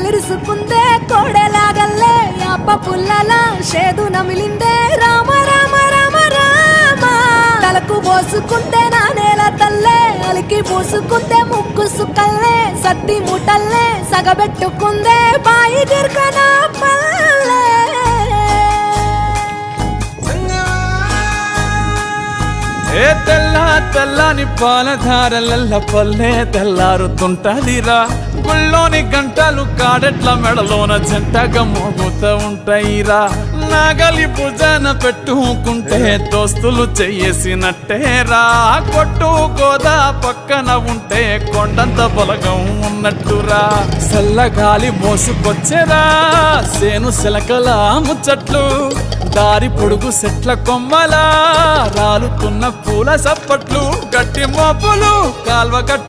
ఇరుసుకుందే కోడెలాగల్లే యాప పుల్లల షేదు నమిలిందే రామ రామ రామ రామ తలకు పోసుకుంటే నా నేల తల్లే అలికి పూసుకుందే ముక్కు సుక్కల్లే సత్తి ముటల్లే సగబెట్టుకుందే బాయి గిర్కనా పల్లె ఏ తెల్ల తెల్లని పాలధారలల్ల పల్లె తెల్లారుతుంటదిరా గుళ్ళోని గంటలు కాడెట్ల మెడలోన జంటగా మోగుతూ ఉంటాయిరా నాగలి భుజాన పెట్టుకుంటే దోస్తులు చెయ్యేసినట్టేరా కొట్టు గోదా పక్కన ఉంటే కొండంత బలగం ఉన్నట్టురా చల్లగాలి మోసుకొచ్చేరా సేను శిలకల ముచ్చట్లు దారి పొడుగు సెట్ల కొమ్మలా రాలుతున్న పూల సప్పట్లు గట్టి మోపులు కాల్వ